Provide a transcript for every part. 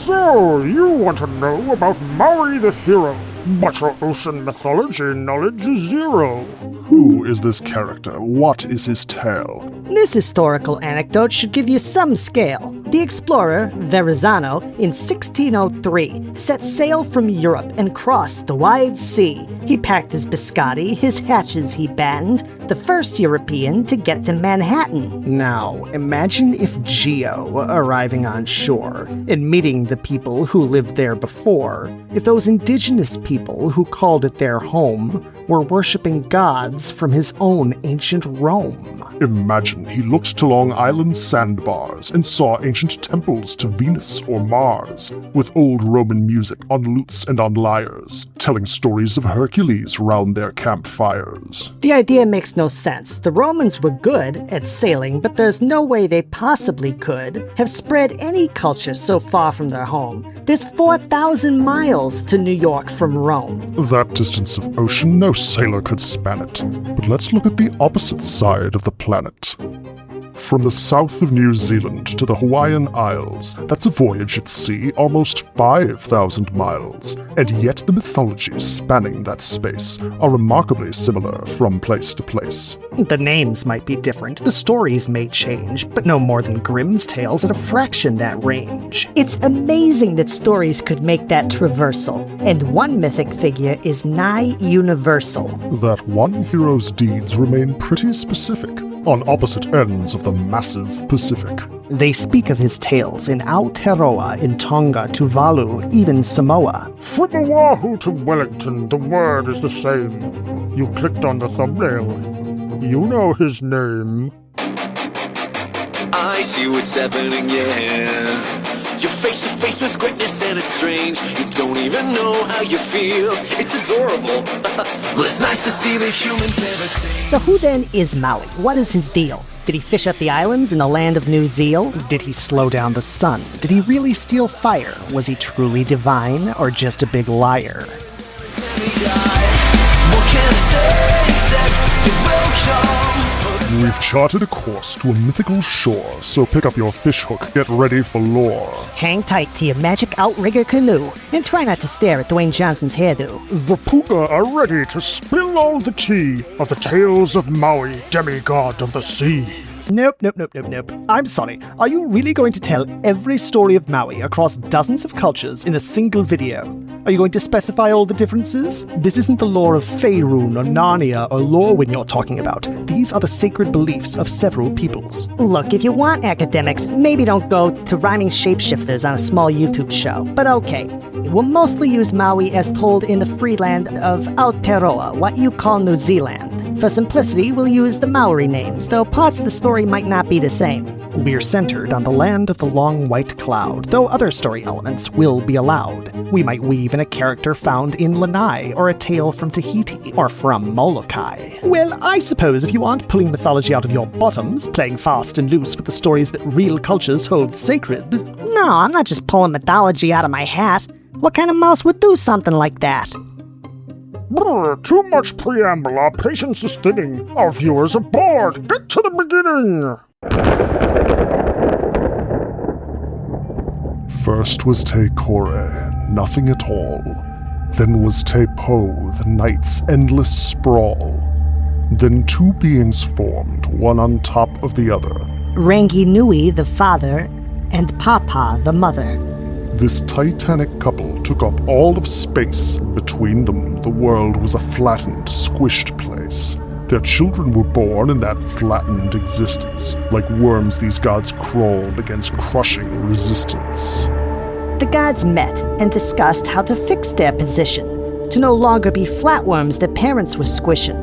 So, you want to know about Maui the hero, but your ocean mythology knowledge is zero. Who is this character? What is his tale? This historical anecdote should give you some scale. The explorer, Verrazano, in 1603, set sail from Europe and crossed the wide sea. He packed his biscotti, his hatches he banned, the first European to get to Manhattan. Now, imagine if Geo, arriving on shore, and meeting the people who lived there before, if those indigenous people who called it their home were worshipping gods from his own ancient Rome. Imagine he looked to Long Island sandbars and saw ancient temples to Venus or Mars, with old Roman music on lutes and on lyres, telling stories of Hercules round their campfires. The idea makes no sense. The Romans were good at sailing, but there's no way they possibly could have spread any culture so far from their home. There's 4,000 miles to New York from Rome. That distance of ocean, no sailor could span it. But let's look at the opposite side of the planet. From the south of New Zealand to the Hawaiian Isles, that's a voyage at sea almost 5,000 miles, and yet the mythologies spanning that space are remarkably similar from place to place. The names might be different, the stories may change, but no more than Grimm's tales at a fraction that range. It's amazing that stories could make that traversal, and one mythic figure is nigh universal. That one hero's deeds remain pretty specific, on opposite ends of the massive Pacific. They speak of his tales in Aotearoa, in Tonga, Tuvalu, even Samoa. From Oahu to Wellington, the word is the same. You clicked on the thumbnail. You know his name. I see what's happening, yeah. You're face to face with greatness and it's strange. You don't even know how you feel. It's adorable. Well, it's nice to see that humans never change. So who then is Maui? What is his deal? Did he fish up the islands in the land of New Zeal? Did he slow down the sun? Did he really steal fire? Was he truly divine or just a big liar? What can I say except you're welcome? We've charted a course to a mythical shore, so pick up your fishhook, get ready for lore. Hang tight to your magic outrigger canoe, and try not to stare at Dwayne Johnson's hairdo. The Pooka are ready to spill all the tea of the tales of Maui, demigod of the sea. Nope. I'm sorry. Are you really going to tell every story of Maui across dozens of cultures in a single video? Are you going to specify all the differences? This isn't the lore of Faerun or Narnia or Lorwyn you're talking about. These are the sacred beliefs of several peoples. Look, if you want academics, maybe don't go to rhyming shapeshifters on a small YouTube show. But okay, we'll mostly use Maui as told in the free land of Aotearoa, what you call New Zealand. For simplicity, we'll use the Maori names, though parts of the story might not be the same. We're centered on the land of the long white cloud, though other story elements will be allowed. We might weave in a character found in Lanai, or a tale from Tahiti, or from Molokai. Well, I suppose if you aren't pulling mythology out of your bottoms, playing fast and loose with the stories that real cultures hold sacred. No, I'm not just pulling mythology out of my hat. What kind of mouse would do something like that? Brr, too much preamble, our patience is thinning. Our viewers are bored. Get to the beginning! First was Te Kore, nothing at all. Then was Te Po, the night's endless sprawl. Then two beings formed, one on top of the other. Rangi Nui, the father, and Papa, the mother. This titanic couple took up all of space. Between them, the world was a flattened, squished place. Their children were born in that flattened existence. Like worms, these gods crawled against crushing resistance. The gods met and discussed how to fix their position, to no longer be flatworms their parents were squishing.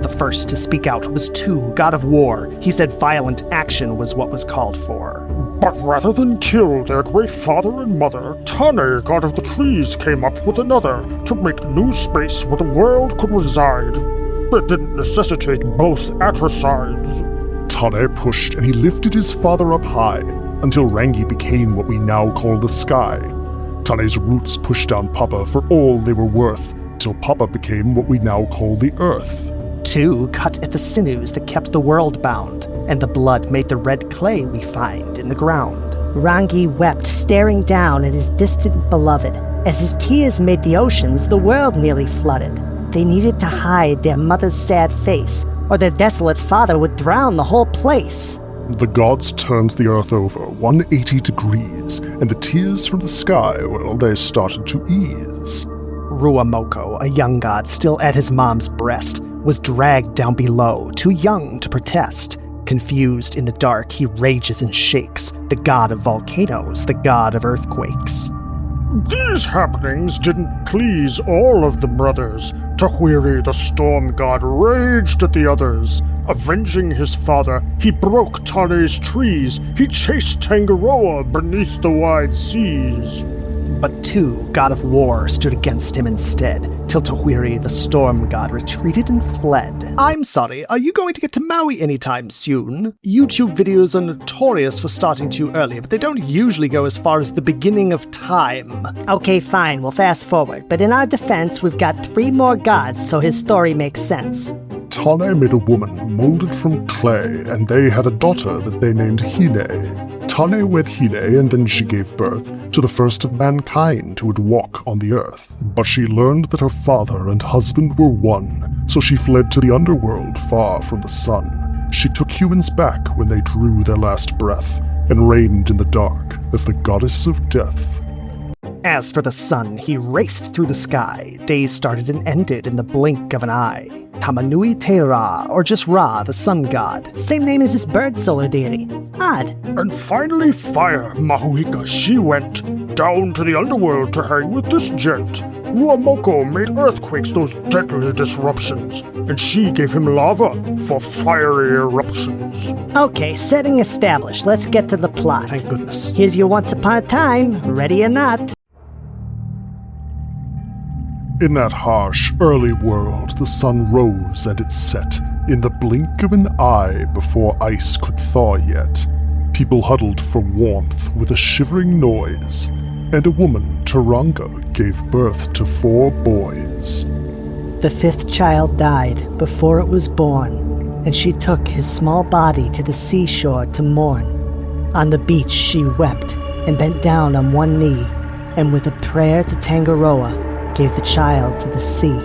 The first to speak out was Tu, god of war. He said violent action was what was called for. But rather than kill their great father and mother, Tane, god of the trees, came up with another to make new space where the world could reside. It didn't necessitate both atricides. Tane pushed and he lifted his father up high, until Rangi became what we now call the sky. Tane's roots pushed down Papa for all they were worth, till Papa became what we now call the earth. Tu cut at the sinews that kept the world bound, and the blood made the red clay we find in the ground. Rangi wept, staring down at his distant beloved. As his tears made the oceans, the world nearly flooded. They needed to hide their mother's sad face, or their desolate father would drown the whole place. The gods turned the earth over 180 degrees, and the tears from the sky, well, they started to ease. Ruamoko, a young god still at his mom's breast, was dragged down below, too young to protest. Confused in the dark, he rages and shakes, the god of volcanoes, the god of earthquakes. These happenings didn't please all of the brothers. Tahwiri, the storm god, raged at the others. Avenging his father, he broke Tane's trees. He chased Tangaroa beneath the wide seas. But Tu, god of war, stood against him instead, till Tahwiri, the storm god, retreated and fled. I'm sorry, are you going to get to Maui anytime soon? YouTube videos are notorious for starting too early, but they don't usually go as far as the beginning of time. Okay, fine, we'll fast forward. But in our defense, we've got 3 more gods, so his story makes sense. Tane made a woman molded from clay, and they had a daughter that they named Hine. Tane wed Hine, and then she gave birth to the first of mankind who would walk on the earth. But she learned that her father and husband were one, so she fled to the underworld far from the sun. She took humans back when they drew their last breath, and reigned in the dark as the goddess of death. As for the sun, he raced through the sky. Days started and ended in the blink of an eye. Tamanui Te Ra, or just Ra, the sun god. Same name as his bird solar deity. Odd. And finally fire, Mahuika, she went down to the underworld to hang with this gent. Ruamoko made earthquakes, those deadly disruptions, and she gave him lava for fiery eruptions. Okay, setting established. Let's get to the plot. Thank goodness. Here's your once upon a time, ready or not. In that harsh, early world, the sun rose and it set, in the blink of an eye before ice could thaw yet. People huddled for warmth with a shivering noise, and a woman, Taranga, gave birth to 4 boys. The 5th child died before it was born, and she took his small body to the seashore to mourn. On the beach she wept and bent down on one knee, and with a prayer to Tangaroa, gave the child to the sea.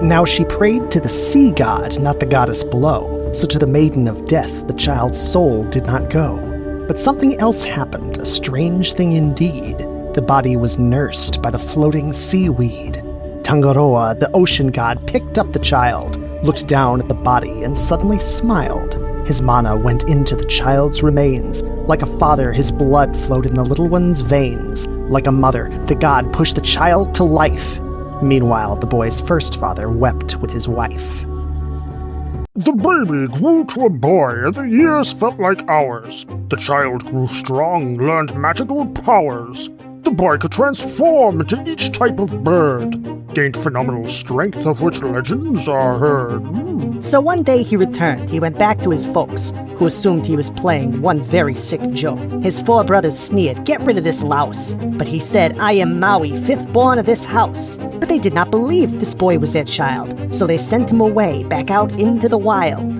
Now she prayed to the sea god, not the goddess below, so to the maiden of death the child's soul did not go. But something else happened, a strange thing indeed. The body was nursed by the floating seaweed. Tangaroa, the ocean god, picked up the child, looked down at the body, and suddenly smiled. His mana went into the child's remains. Like a father, his blood flowed in the little one's veins. Like a mother, the god pushed the child to life. Meanwhile, the boy's first father wept with his wife. The baby grew to a boy, and the years felt like hours. The child grew strong, learned magical powers. The boy could transform into each type of bird, gained phenomenal strength of which legends are heard. So one day he returned. He went back to his folks, who assumed he was playing one very sick joke. His 4 brothers sneered, "Get rid of this louse." But he said, "I am Maui, 5th born of this house." But they did not believe this boy was their child, so they sent him away, back out into the wild.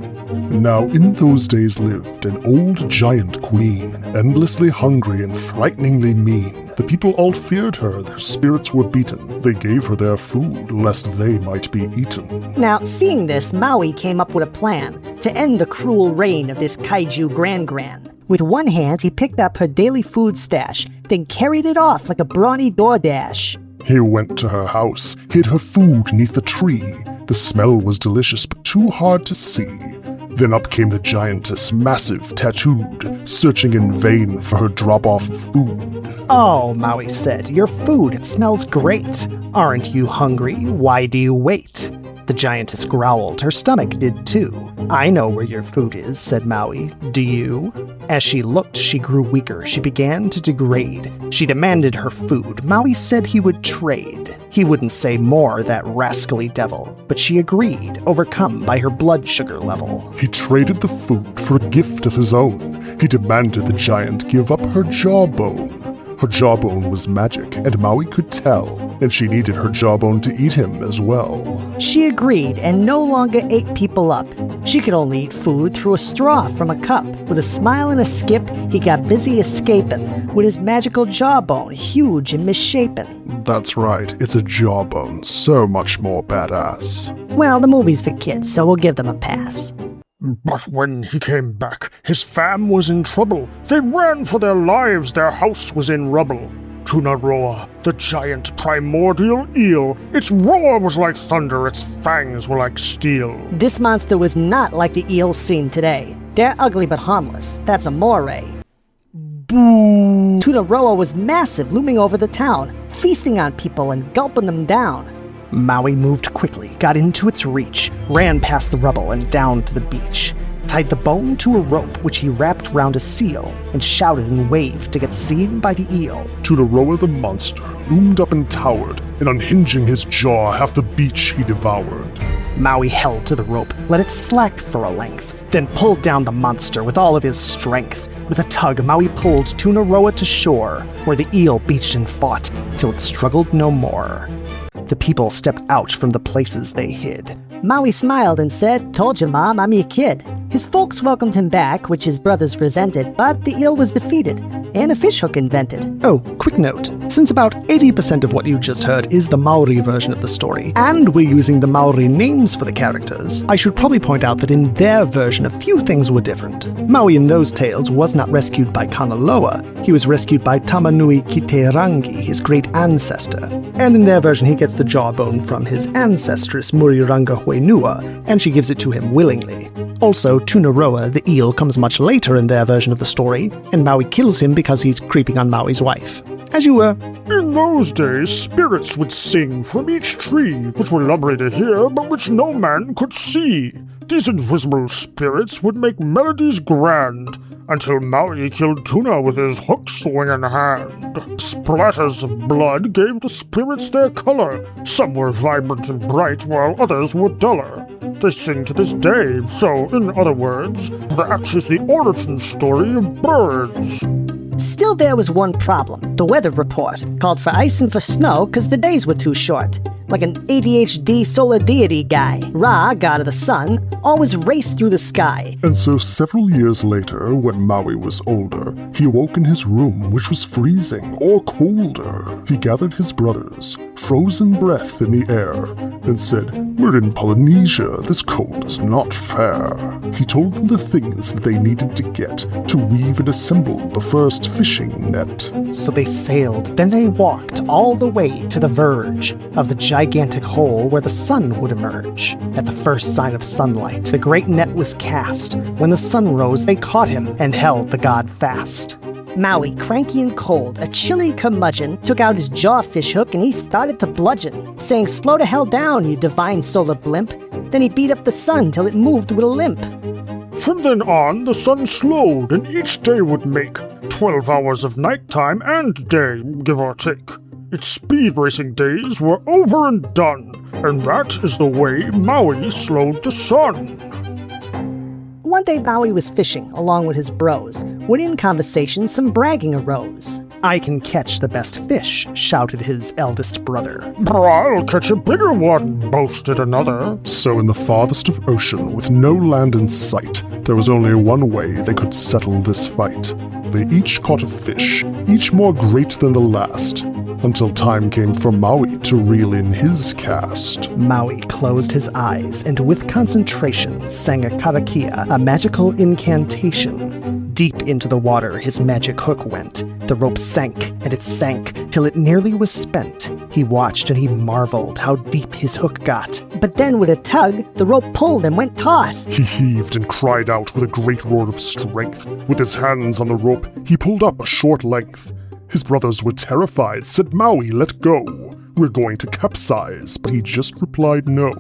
Now in those days lived an old giant queen, endlessly hungry and frighteningly mean. The people all feared her, their spirits were beaten. They gave her their food, lest they might be eaten. Now, seeing this, Maui came up with a plan to end the cruel reign of this kaiju gran-gran. With one hand, he picked up her daily food stash, then carried it off like a brawny DoorDash. He went to her house, hid her food neath a tree. The smell was delicious, but too hard to see. Then up came the giantess, massive, tattooed, searching in vain for her drop-off food. "Oh," Maui said, "your food, it smells great. Aren't you hungry? Why do you wait?" The giantess growled. Her stomach did too. "I know where your food is," said Maui. "Do you?" As she looked, she grew weaker. She began to degrade. She demanded her food. Maui said he would trade. He wouldn't say more, that rascally devil. But she agreed, overcome by her blood sugar level. He traded the food for a gift of his own. He demanded the giant give up her jawbone. Her jawbone was magic, and Maui could tell, and she needed her jawbone to eat him as well. She agreed and no longer ate people up. She could only eat food through a straw from a cup. With a smile and a skip, he got busy escaping, with his magical jawbone huge and misshapen. That's right, it's a jawbone, so much more badass. Well, the movie's for kids, so we'll give them a pass. But when he came back, his fam was in trouble. They ran for their lives, their house was in rubble. Tunaroa, the giant primordial eel. Its roar was like thunder, its fangs were like steel. This monster was not like the eels seen today. They're ugly but harmless. That's a moray. Boo! Tunaroa was massive, looming over the town, feasting on people and gulping them down. Maui moved quickly, got into its reach, ran past the rubble and down to the beach, tied the bone to a rope which he wrapped round a seal, and shouted and waved to get seen by the eel. Tunaroa the monster loomed up and towered, and unhinging his jaw, half the beach he devoured. Maui held to the rope, let it slack for a length, then pulled down the monster with all of his strength. With a tug, Maui pulled Tunaroa to shore, where the eel beached and fought, till it struggled no more. The people stepped out from the places they hid. Maui smiled and said, "Told you, Mom, I'm your kid." His folks welcomed him back, which his brothers resented, but the eel was defeated, and a fishhook invented. Oh, quick note. Since about 80% of what you just heard is the Maori version of the story, and we're using the Maori names for the characters, I should probably point out that in their version a few things were different. Maui in those tales was not rescued by Kanaloa, he was rescued by Tamanui Kiterangi, his great ancestor. And in their version he gets the jawbone from his ancestress Muriranga Hoenua, and she gives it to him willingly. Also, Tunaroa, the eel, comes much later in their version of the story, and Maui kills him because he's creeping on Maui's wife. As you were. In those days, spirits would sing from each tree, which were lovely to hear, but which no man could see. These invisible spirits would make melodies grand, until Maui killed Tuna with his hook-swinging hand. Splatters of blood gave the spirits their color. Some were vibrant and bright, while others were duller. They sing to this day, so, in other words, that is the origin story of birds. Still, there was one problem. The weather report called for ice and for snow because the days were too short. Like an ADHD solar deity guy, Ra, god of the sun, always raced through the sky. And so several years later, when Maui was older, he awoke in his room, which was freezing or colder. He gathered his brothers, frozen breath in the air, and said, "We're in Polynesia, this cold is not fair." He told them the things that they needed to get to weave and assemble the first fishing net. So they sailed, then they walked all the way to the verge of the gigantic hole where the sun would emerge. At the first sign of sunlight, the great net was cast. When the sun rose, they caught him and held the god fast. Maui, cranky and cold, a chilly curmudgeon, took out his jaw fishhook and he started to bludgeon, saying, "Slow the hell down, you divine solar blimp." Then he beat up the sun till it moved with a limp. From then on, the sun slowed, and each day would make 12 hours of nighttime and day, give or take. Its speed racing days were over and done, and that is the way Maui slowed the sun. One day Maui was fishing along with his bros, when in conversation some bragging arose. "I can catch the best fish," shouted his eldest brother. "I'll catch a bigger one," boasted another. So in the farthest of ocean, with no land in sight, there was only one way they could settle this fight. They each caught a fish, each more great than the last, until time came for Maui to reel in his cast. Maui closed his eyes and with concentration sang a karakia, a magical incantation. Deep into the water his magic hook went. The rope sank, and it sank, till it nearly was spent. He watched and he marveled how deep his hook got. But then with a tug, the rope pulled and went taut. He heaved and cried out with a great roar of strength. With his hands on the rope, he pulled up a short length. His brothers were terrified, said, "Maui, let go. We're going to capsize," but he just replied no.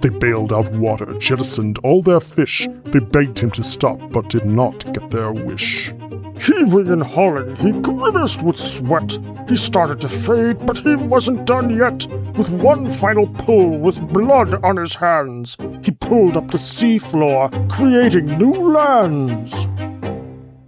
They bailed out water, jettisoned all their fish. They begged him to stop, but did not get their wish. Heaving and hauling, he grimaced with sweat. He started to fade, but he wasn't done yet. With one final pull, with blood on his hands, he pulled up the seafloor, creating new lands.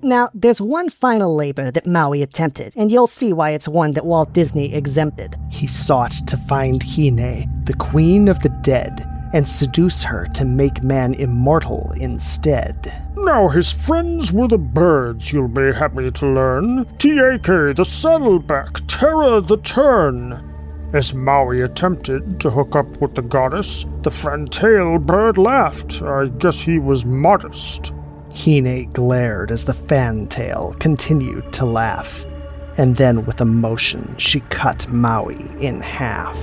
Now, there's one final labor that Maui attempted, and you'll see why it's one that Walt Disney exempted. He sought to find Hine, the queen of the dead, and seduce her to make man immortal instead. Now his friends were the birds, you'll be happy to learn. Tieke the saddleback, Terra the tern. As Maui attempted to hook up with the goddess, the fantail bird laughed. I guess he was modest. Hine glared as the fantail continued to laugh, and then with emotion she cut Maui in half.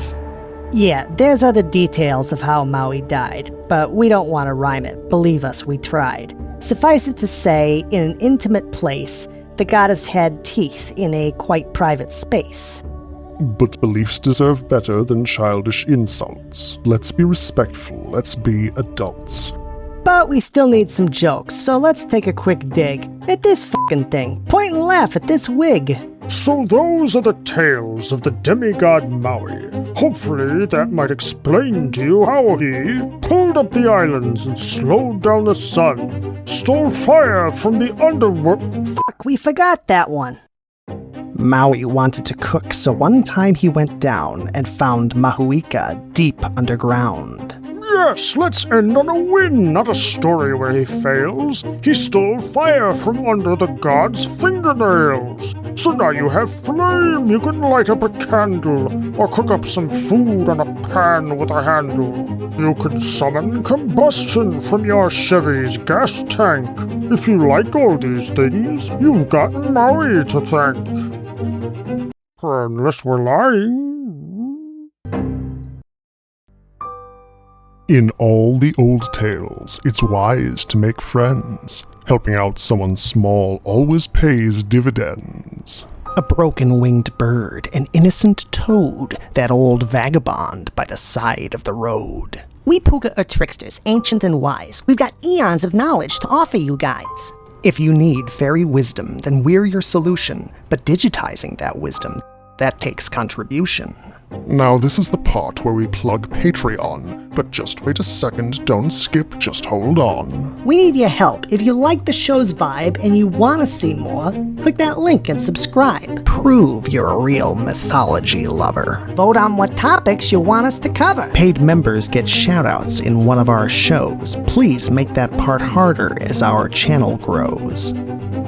Yeah, there's other details of how Maui died, but we don't want to rhyme it. Believe us, we tried. Suffice it to say, in an intimate place, the goddess had teeth in a quite private space. But beliefs deserve better than childish insults. Let's be respectful, let's be adults. But we still need some jokes, so let's take a quick dig at this fucking thing. Point and laugh at this wig. So those are the tales of the demigod Maui. Hopefully that might explain to you how he pulled up the islands and slowed down the sun, stole fire from the underworld. Fuck, we forgot that one. Maui wanted to cook, so one time he went down and found Mahuika deep underground. Yes, let's end on a win, not a story where he fails. He stole fire from under the god's fingernails. So now you have flame, you can light up a candle, or cook up some food on a pan with a handle. You can summon combustion from your Chevy's gas tank. If you like all these things, you've got Maui to thank. Unless we're lying. In all the old tales, it's wise to make friends. Helping out someone small always pays dividends. A broken-winged bird, an innocent toad, that old vagabond by the side of the road. We Pooka are tricksters, ancient and wise. We've got eons of knowledge to offer you guys. If you need fairy wisdom, then we're your solution. But digitizing that wisdom, that takes contribution. Now this is the part where we plug Patreon, but just wait a second, don't skip, just hold on. We need your help. If you like the show's vibe and you want to see more, click that link and subscribe. Prove you're a real mythology lover. Vote on what topics you want us to cover. Paid members get shoutouts in one of our shows. Please make that part harder as our channel grows.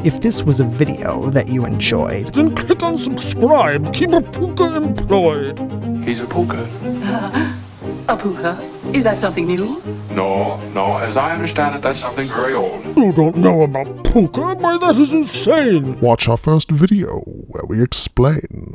If this was a video that you enjoyed, Then click on subscribe, keep a Pooka employed. He's a Pooka. A Pooka? Is that something new? No, as I understand it, that's something very old. You don't know about Pooka? Why, that is insane. Watch our first video where we explain.